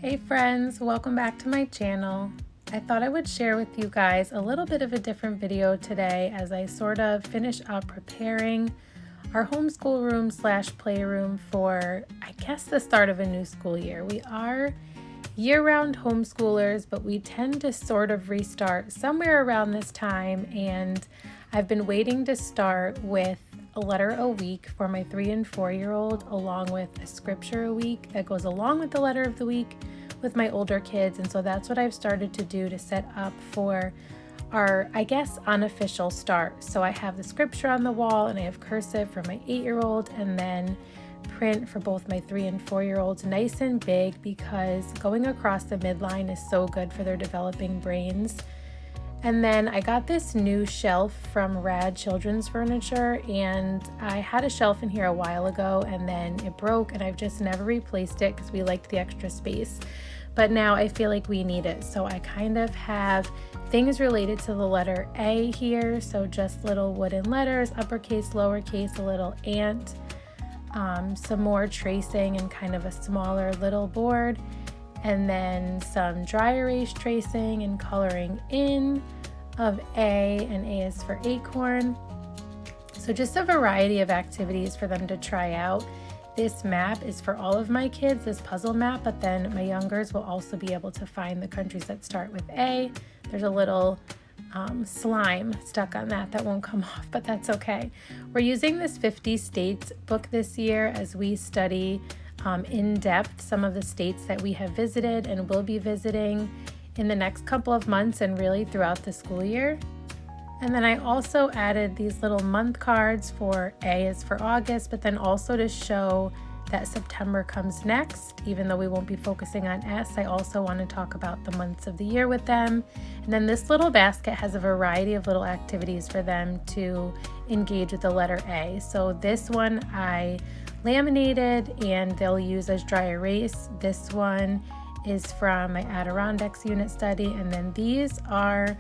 Hey friends, welcome back to my channel. I thought I would share with you guys a little bit of a different video today as I sort of finish up preparing our homeschool room / playroom for, I guess, the start of a new school year. We are year-round homeschoolers, but we tend to sort of restart somewhere around this time, and I've been waiting to start with a letter a week for my 3 and 4-year-old, along with a scripture a week that goes along with the letter of the week with my older kids. And so that's what I've started to do to set up for our, I guess, unofficial start. So I have the scripture on the wall, and I have cursive for my 8-year-old, and then print for both my 3 and 4-year-olds, nice and big, because going across the midline is so good for their developing brains. And then I got this new shelf from Rad Children's Furniture, and I had a shelf in here a while ago and then it broke, and I've just never replaced it because we liked the extra space. But now I feel like we need it. So I kind of have things related to the letter A here. So just little wooden letters, uppercase, lowercase, a little ant, some more tracing and kind of a smaller little board, and then some dry erase tracing and coloring in of A, and A is for acorn. So just a variety of activities for them to try out. This map is for all of my kids, this puzzle map, but then my youngers will also be able to find the countries that start with A. There's a little slime stuck on that won't come off, but that's okay. We're using this 50 states book this year as we study in depth some of the states that we have visited and will be visiting in the next couple of months and really throughout the school year. And then I also added these little month cards for A is for August, but then also to show that September comes next. Even though we won't be focusing on S, I also want to talk about the months of the year with them. And then this little basket has a variety of little activities for them to engage with the letter A. So this one I laminated and they'll use as dry erase. This one is from my Adirondacks unit study, and then these are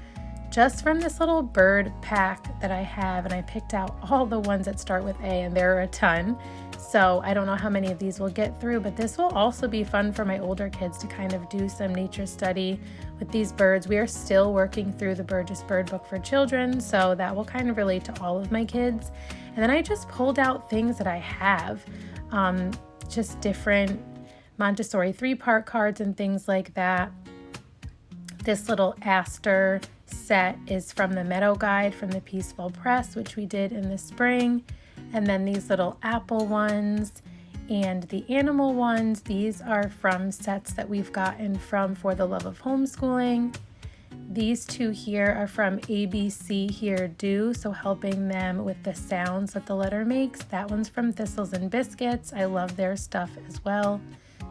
just from this little bird pack that I have, and I picked out all the ones that start with A, and there are a ton. So I don't know how many of these we'll get through, but this will also be fun for my older kids to kind of do some nature study with these birds. We are still working through the Burgess Bird Book for Children, so that will kind of relate to all of my kids. And then I just pulled out things that I have, just different Montessori 3-part cards and things like that. This little aster set is from the Meadow Guide from the Peaceful Press, which we did in the spring. And then these little apple ones and the animal ones, these are from sets that we've gotten from For the Love of Homeschooling. These two here are from ABC Here Do, so helping them with the sounds that the letter makes. That one's from Thistles and Biscuits. I love their stuff as well.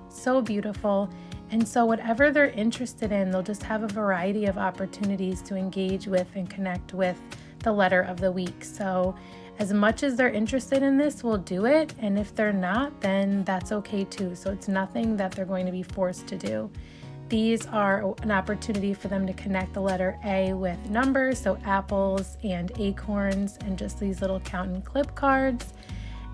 So beautiful. And so whatever they're interested in, they'll just have a variety of opportunities to engage with and connect with the letter of the week. So as much as they're interested in this, we'll do it. And if they're not, then that's okay too. So it's nothing that they're going to be forced to do. These are an opportunity for them to connect the letter A with numbers, so apples and acorns, and just these little count and clip cards.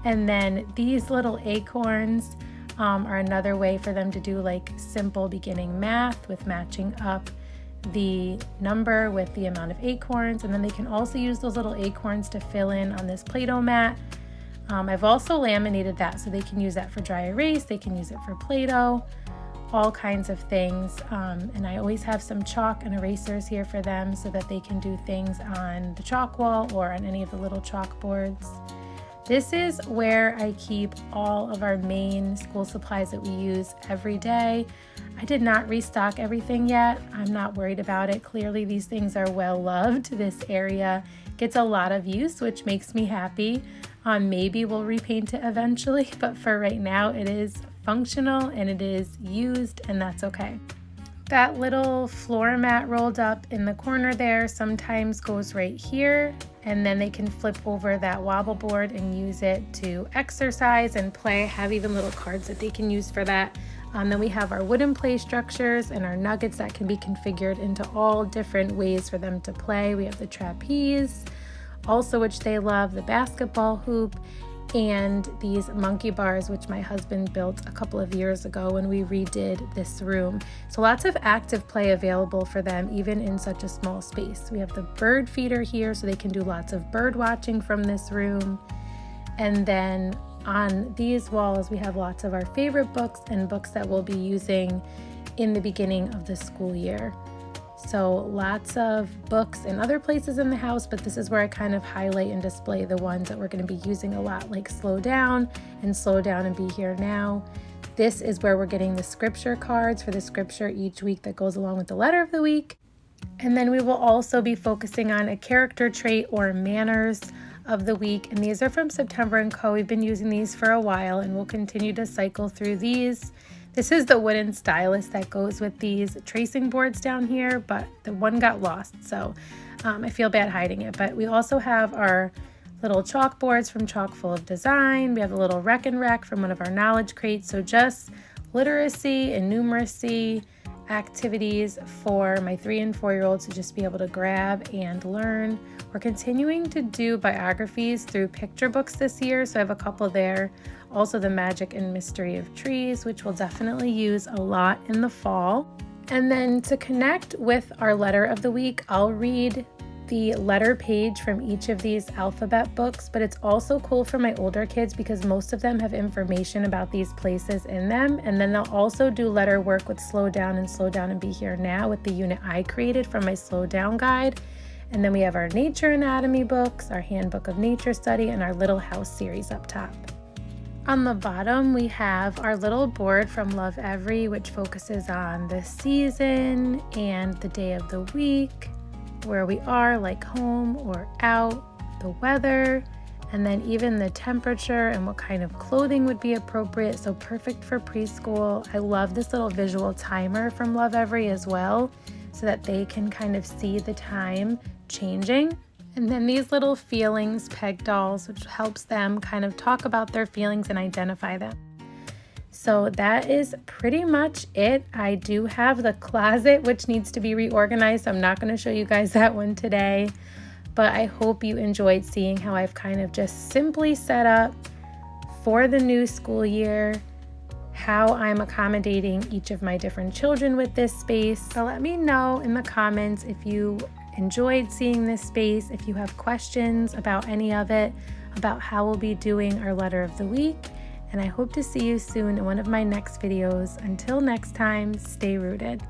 And then these little acorns are another way for them to do like simple beginning math with matching up the number with the amount of acorns. And then they can also use those little acorns to fill in on this Play-Doh mat. I've also laminated that so they can use that for dry erase, they can use it for Play-Doh, all kinds of things. And I always have some chalk and erasers here for them so that they can do things on the chalk wall or on any of the little chalkboards. This is where I keep all of our main school supplies that we use every day. I did not restock everything yet. I'm not worried about it. Clearly these things are well loved. This area gets a lot of use, which makes me happy. Maybe we'll repaint it eventually, but for right now it is functional and it is used, and that's okay. That little floor mat rolled up in the corner there sometimes goes right here, and then they can flip over that wobble board and use it to exercise and play. I have even little cards that they can use for that. Then we have our wooden play structures and our nuggets that can be configured into all different ways for them to play. We have the trapeze, also which they love, the basketball hoop, and these monkey bars, which my husband built a couple of years ago when we redid this room. So lots of active play available for them, even in such a small space. We have the bird feeder here, so they can do lots of bird watching from this room. And then on these walls, we have lots of our favorite books and books that we'll be using in the beginning of the school year. So lots of books in other places in the house, but this is where I kind of highlight and display the ones that we're going to be using a lot, like Slow Down and Be Here Now. This is where we're getting the scripture cards for the scripture each week that goes along with the letter of the week. And then we will also be focusing on a character trait or manners of the week. And these are from September & Co. We've been using these for a while and we'll continue to cycle through these. This is the wooden stylus that goes with these tracing boards down here, but the one got lost, so I feel bad hiding it. But we also have our little chalkboards from Chock Full of Design. We have a little Rec and Rack from one of our knowledge crates. So just literacy and numeracy activities for my 3 and 4-year-olds to just be able to grab and learn. We're continuing to do biographies through picture books this year, so I have a couple there. Also the Magic and Mystery of Trees, which we'll definitely use a lot in the fall. And then to connect with our letter of the week, I'll read the letter page from each of these alphabet books, but it's also cool for my older kids because most of them have information about these places in them. And then they'll also do letter work with Slow Down and Be Here Now with the unit I created from my Slow Down guide. And then we have our nature anatomy books, our handbook of nature study, and our Little House series up top. On the bottom, we have our little board from Love Every, which focuses on the season and the day of the week, where we are, like home or out, the weather, and then even the temperature and what kind of clothing would be appropriate. So perfect for preschool. I love this little visual timer from Love Every as well, so that they can kind of see the time changing. And then these little feelings peg dolls, which helps them kind of talk about their feelings and identify them. So that is pretty much it. I do have the closet, which needs to be reorganized. I'm not going to show you guys that one today, but I hope you enjoyed seeing how I've kind of just simply set up for the new school year, how I'm accommodating each of my different children with this space. So let me know in the comments if you enjoyed seeing this space, if you have questions about any of it, about how we'll be doing our letter of the week. And I hope to see you soon in one of my next videos. Until next time, stay rooted.